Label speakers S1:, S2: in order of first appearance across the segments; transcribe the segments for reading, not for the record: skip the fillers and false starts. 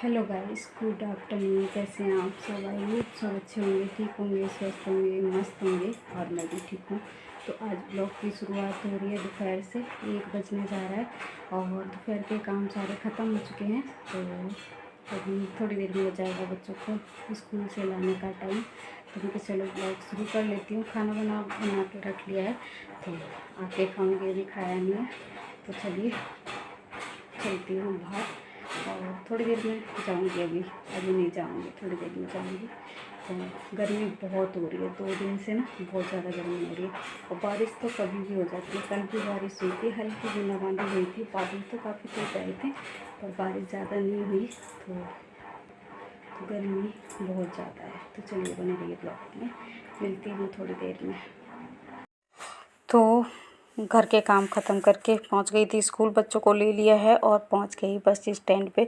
S1: Hello guys, good afternoon. कैसे हैं आप सब? आइए सब अच्छे होंगे, ठीक होंगे, स्वस्थ होंगे, मस्त होंगे और मैं भी ठीक हूँ। तो आज ब्लॉग की शुरुआत हो रही है दोपहर से। 1 बजने जा रहा है और दोपहर के काम सारे ख़त्म हो चुके हैं। तो अभी थोड़ी देर में हो जाएगा बच्चों को स्कूल से लाने का टाइम। तो मैं चलो ब्लॉग शुरू कर लेती हूँ। खाना बना के रख लिया है, तो आके खाऊँगी। अभी खाया नहीं है, तो चलिए चलती हूँ बाहर और थोड़ी देर में जाऊंगी। अभी नहीं जाऊंगी, थोड़ी देर में जाऊंगी। तो गर्मी बहुत हो रही है 2 दिन से ना, बहुत ज़्यादा गर्मी हो रही है। और बारिश तो कभी भी हो जाती है। कल भी बारिश हुई थी, हल्की बूंदाबांदी हुई थी। बादल तो काफ़ी तेज आए थे पर बारिश ज़्यादा नहीं हुई। तो गर्मी बहुत ज़्यादा है। तो चलिए बने रहिए ब्लॉग में, मिलती हूँ थोड़ी देर में। तो घर के काम ख़त्म करके पहुंच गई थी स्कूल, बच्चों को ले लिया है और पहुंच गई बस स्टैंड पे।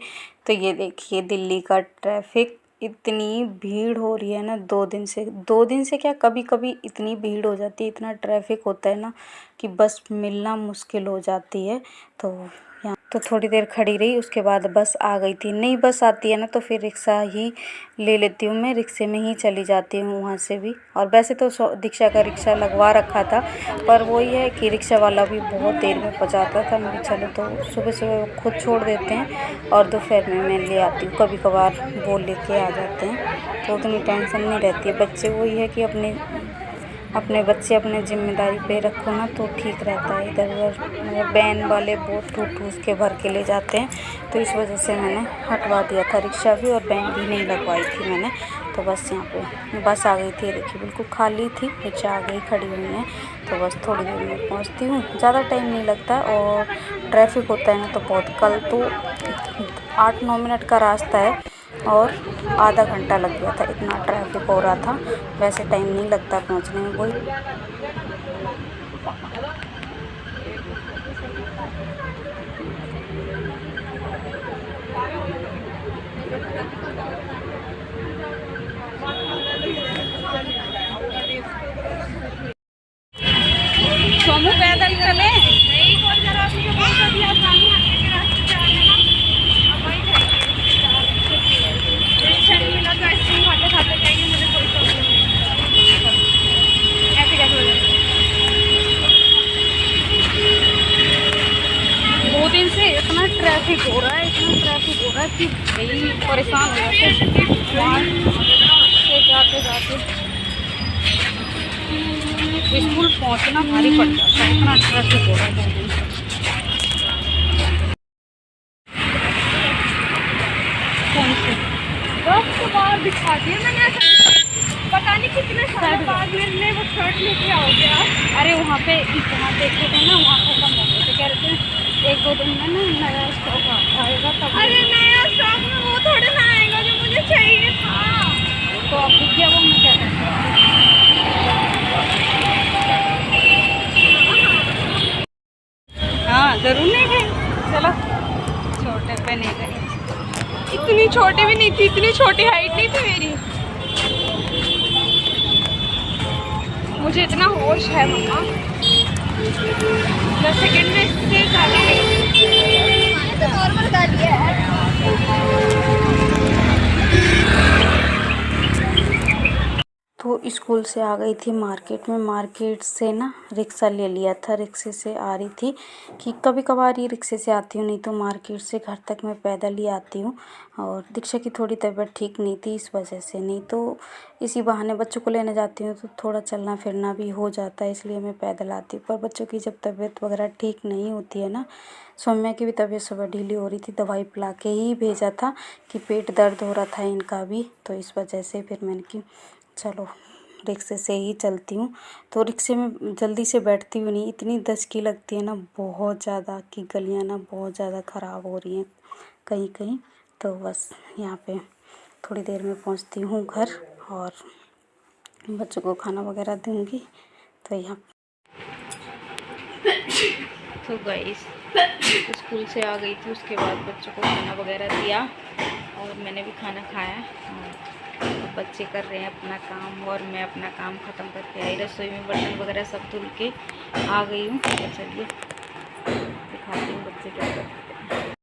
S1: तो ये देखिए दिल्ली का ट्रैफिक, इतनी भीड़ हो रही है ना। 2 दिन से क्या, कभी कभी इतनी भीड़ हो जाती है, इतना ट्रैफिक होता है ना कि बस मिलना मुश्किल हो जाती है। तो यहाँ तो थोड़ी देर खड़ी रही, उसके बाद बस आ गई थी। नई बस आती है ना तो फिर रिक्शा ही ले लेती हूँ मैं, रिक्शे में ही चली जाती हूँ वहाँ से भी। और वैसे तो दीक्षा का रिक्शा लगवा रखा था, पर वही है कि रिक्शा वाला भी बहुत देर में पहुँचाता था। मैं चलो तो सुबह सुबह खुद छोड़ देते हैं और दोपहर में मैं ले आती हूँ। कभी कभार वो लेके आ जाते हैं, तो उतनी टेंशन नहीं रहती है। बच्चे वही है कि अपने बच्चे अपने जिम्मेदारी पे रखो ना तो ठीक रहता है। इधर उधर मतलब वैन वाले बहुत ठूस के भर के ले जाते हैं, तो इस वजह से मैंने हटवा दिया था रिक्शा भी, और वैन भी नहीं लगवाई थी मैंने। तो बस यहाँ पे बस आ गई थी, देखिए बिल्कुल खाली थी, रिक्शा आ गई, खड़ी हुई है। तो बस थोड़ी देर में पहुँचती हूँ, ज़्यादा टाइम नहीं लगता। और ट्रैफिक होता है ना तो बहुत, कल तो 8-9 मिनट का रास्ता है और आधा घंटा लग गया था, इतना ट्रैफिक हो रहा था। वैसे टाइम नहीं लगता पहुंचने में। वही सोमू पैदल चले। ट्रैफिक हो रहा है, इतना ट्रैफिक हो रहा है कि भाई परेशान हो जाते हैं वहाँ से जाते जाते। स्कूल पहुँचना भारी पड़ जाता है, इतना ट्रैफिक हो रहा है 2 दिन से। कौन से बस तो बाहर दिखा दिया मैंने, पता नहीं कितने सारे बाद में वो शर्ट लेके आओगे आप। अरे वहाँ पे जहाँ देखे थे ना वहाँ खत्म हो गए थे, कह रहे थे 1-2 दिन में ना नया स्टॉक आएगा तब। अरे नया स्टॉक में वो थोड़ा ना आएगा जो मुझे चाहिए था। तो अब दिख गया वो, मैं क्या कर सकती हूँ। हाँ ज़रूर नहीं गए, चलो छोटे पे नहीं गई। इतनी छोटी भी नहीं थी, इतनी छोटी हाइट नहीं थी मेरी। मुझे इतना होश है मम्मा, 10 सेकंड में से ज़्यादा तो नॉर्मल गाड़ी है। तो स्कूल से आ गई थी मार्केट में, मार्केट से ना रिक्शा ले लिया था। रिक्शे से आ रही थी कि कभी कभार ही रिक्शे से आती हूँ, नहीं तो मार्केट से घर तक मैं पैदल ही आती हूँ। और दीक्षा की थोड़ी तबीयत ठीक नहीं थी, इस वजह से, नहीं तो इसी बहाने बच्चों को लेने जाती हूँ तो थोड़ा चलना फिरना भी हो जाता है, इसलिए मैं पैदल आती हूँ। पर बच्चों की जब तबीयत वगैरह ठीक नहीं होती है ना, सौम्या की भी तबीयत सुबह ढीली हो रही थी, दवाई पिला के ही भेजा था कि पेट दर्द हो रहा था इनका भी। तो इस वजह से फिर मैंने कि चलो रिक्शे से ही चलती हूँ। तो रिक्शे में जल्दी से बैठती भी नहीं, इतनी दचकी लगती है ना बहुत ज़्यादा कि गलियाँ ना बहुत ज़्यादा ख़राब हो रही हैं कहीं कहीं। तो बस यहाँ पे थोड़ी देर में पहुँचती हूँ घर और बच्चों को खाना वगैरह दूँगी। तो यहाँ तो गाइस स्कूल से आ गई थी, उसके बाद बच्चों को खाना वगैरह दिया और मैंने भी खाना खाया। और बच्चे कर रहे हैं अपना काम और मैं अपना काम ख़त्म करके आई। रसोई में बर्तन वगैरह सब धुल के आ गई हूँ। तो चलिए दिखाती हूँ बच्चे क्या करते हैं।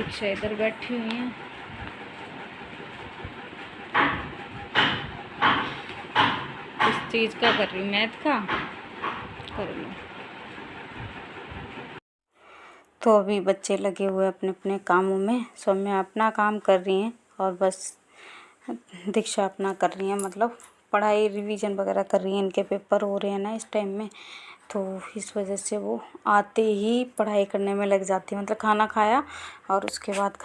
S1: दीक्षा इधर बैठी हुई हैं। इस चीज़ का कर रही हूँ, मैथ का कर लो। तो अभी बच्चे लगे हुए अपने अपने कामों में। सौम्या अपना काम कर रही हैं और बस दीक्षा अपना कर रही हैं, मतलब पढ़ाई रिवीजन वगैरह कर रही हैं। इनके पेपर हो रहे हैं ना इस टाइम में, तो इस वजह से वो आते ही पढ़ाई करने में लग जाती है। मतलब खाना खाया और उसके बाद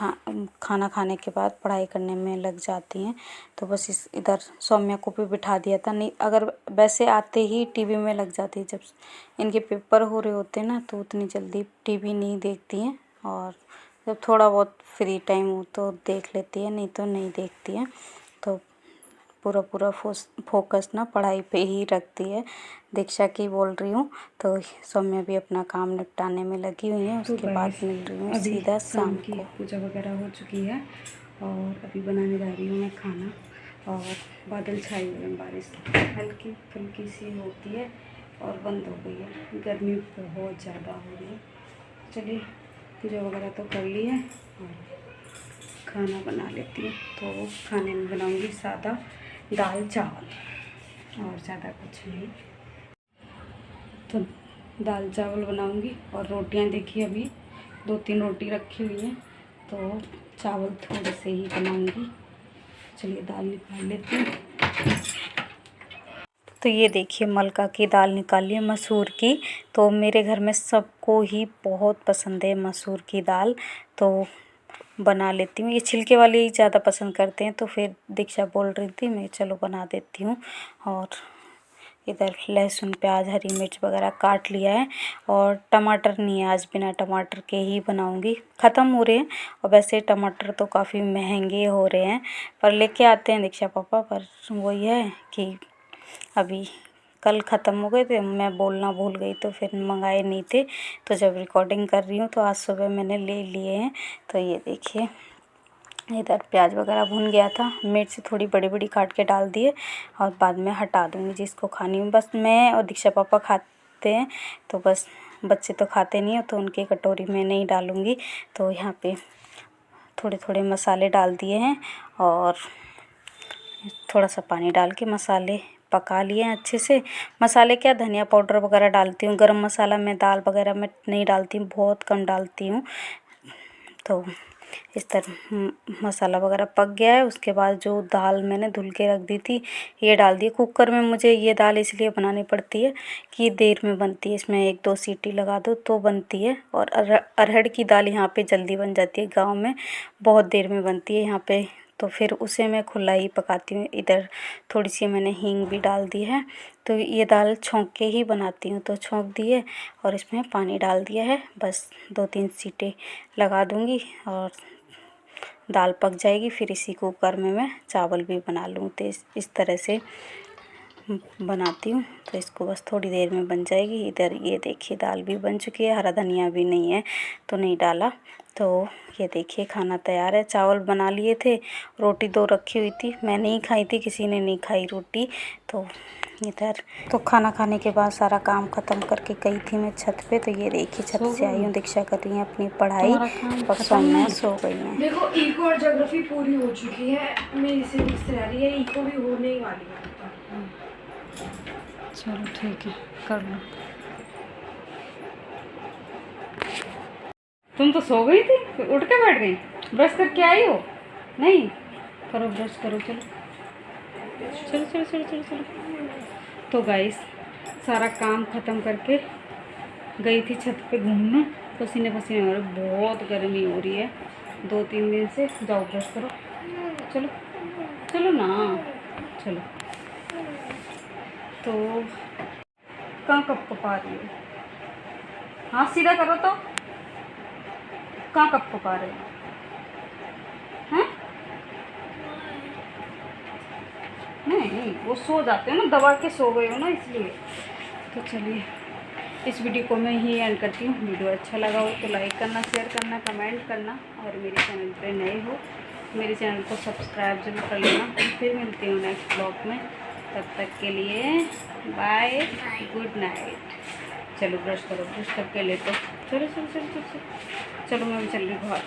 S1: खाना खाने के बाद पढ़ाई करने में लग जाती हैं। तो बस इधर सौम्या को भी बिठा दिया था। नहीं अगर वैसे आते ही टीवी में लग जाती है। जब इनके पेपर हो रहे होते हैं ना तो उतनी जल्दी टीवी नहीं देखती हैं, और जब थोड़ा बहुत फ्री टाइम हो तो देख लेती है, नहीं तो नहीं देखती हैं। तो पूरा फोकस ना पढ़ाई पे ही रखती है। दीक्षा की बोल रही हूँ। तो सौम्या भी अपना काम निपटाने में लगी हुई है। उसके बाद मिल रही हूँ सीधा शाम की पूजा वगैरह हो चुकी है और अभी बनाने जा रही हूँ मैं खाना। और बादल छाए हुए हैं, बारिश हल्की फुल्की सी होती है और बंद हो गई है। गर्मी बहुत ज़्यादा हो रही है। चलिए पूजा वगैरह तो कर ली है और खाना बना लेती हूँ। तो खाने में बनाऊँगी सादा दाल चावल और ज़्यादा कुछ नहीं। तो दाल चावल बनाऊँगी और रोटियाँ देखिए अभी 2-3 रोटी रखी हुई हैं, तो चावल थोड़े से ही बनाऊँगी। चलिए दाल निकाल लेती हूँ। तो ये देखिए मलका की दाल निकाली है, मसूर की। तो मेरे घर में सबको ही बहुत पसंद है मसूर की दाल, तो बना लेती हूँ। ये छिलके वाली ही ज़्यादा पसंद करते हैं, तो फिर दीक्षा बोल रही थी मैं चलो बना देती हूँ। और इधर लहसुन प्याज हरी मिर्च वगैरह काट लिया है, और टमाटर नहीं है आज, बिना टमाटर के ही बनाऊँगी। ख़त्म हो रहे हैं और वैसे टमाटर तो काफ़ी महंगे हो रहे हैं, पर लेके आते हैं दीक्षा पापा। पर वही है कि अभी कल ख़त्म हो गए थे, मैं बोलना भूल गई तो फिर मंगाए नहीं थे। तो जब रिकॉर्डिंग कर रही हूँ तो आज सुबह मैंने ले लिए हैं। तो ये देखिए इधर प्याज वगैरह भुन गया था, मिर्च थोड़ी बड़ी बड़ी काट के डाल दिए और बाद में हटा दूँगी जिसको खानी हो। बस मैं और दीक्षा पापा खाते हैं, तो बस बच्चे तो खाते नहीं हो तो उनकी कटोरी में नहीं डालूँगी। तो यहाँ पे थोड़े थोड़े मसाले डाल दिए हैं और थोड़ा सा पानी डाल के मसाले पका लिए हैं अच्छे से। मसाले क्या, धनिया पाउडर वगैरह डालती हूँ, गरम मसाला मैं दाल वगैरह में नहीं डालती हूँ, बहुत कम डालती हूँ। तो इस तरह मसाला वगैरह पक गया है। उसके बाद जो दाल मैंने धुल के रख दी थी ये डाल दी। कुकर में मुझे ये दाल इसलिए बनानी पड़ती है कि देर में बनती है, इसमें 1-2 सीटी लगा दो तो बनती है। और अरहर की दाल यहाँ पे जल्दी बन जाती है, गांव में बहुत देर में बनती है, यहाँ पे तो फिर उसे मैं खुला ही पकाती हूँ। इधर थोड़ी सी मैंने हींग भी डाल दी है। तो ये दाल छौंक के ही बनाती हूँ, तो छौंक दिए और इसमें पानी डाल दिया है। बस 2-3 सीटी लगा दूँगी और दाल पक जाएगी। फिर इसी कुकर में मैं चावल भी बना लूँ। तो इस तरह से बनाती हूँ, तो इसको बस थोड़ी देर में बन जाएगी। इधर ये देखिए दाल भी बन चुकी है, हरा धनिया भी नहीं है तो नहीं डाला। तो ये देखिए खाना तैयार है। चावल बना लिए थे, रोटी 2 रखी हुई थी, मैं नहीं खाई थी, किसी ने नहीं खाई रोटी। तो इधर तो खाना खाने के बाद सारा काम ख़त्म करके गई थी मैं छत पे। तो ये देखिए छत से आई हूँ, दीक्षा कर रही है अपनी पढ़ाई और सौम्या सो गई है।
S2: देखो इको और ज्योग्राफी पूरी हो चुकी है, मेरी से तैयारी है, इको भी होने वाली है।
S1: चलो ठीक है कर लो। तुम तो सो गई थी, फिर उठ के बैठ गई, ब्रश करके आई हो? नहीं करो, ब्रश करो। चलो चलो चलो चलो चलो चलो। तो गाइस सारा काम ख़त्म करके गई थी छत पे घूमने, पसीने पसीने हो रहे, बहुत गर्मी हो रही है 2-3 दिन से। जाओ ब्रश करो, चलो चलो ना, चलो। तो कहाँ कप पा रही हो? हाथ सीधा करो। तो कहाँ कप पा रहे हो हैं? नहीं वो सो जाते हो ना, दबा के सो गए हो ना इसलिए। तो चलिए इस वीडियो को मैं ही एंड करती हूँ। वीडियो अच्छा लगा हो तो लाइक करना, शेयर करना, कमेंट करना, और मेरे चैनल पे नए हो मेरे चैनल को सब्सक्राइब जरूर कर लेना। फिर मिलती हूँ नेक्स्ट ब्लॉग में, तब तक के लिए बाय, गुड नाइट। चलो ब्रश करो, ब्रश करके लेटो। चलो चलो चलो चलो चलो, मैं भी चल रही हूँ बाहर।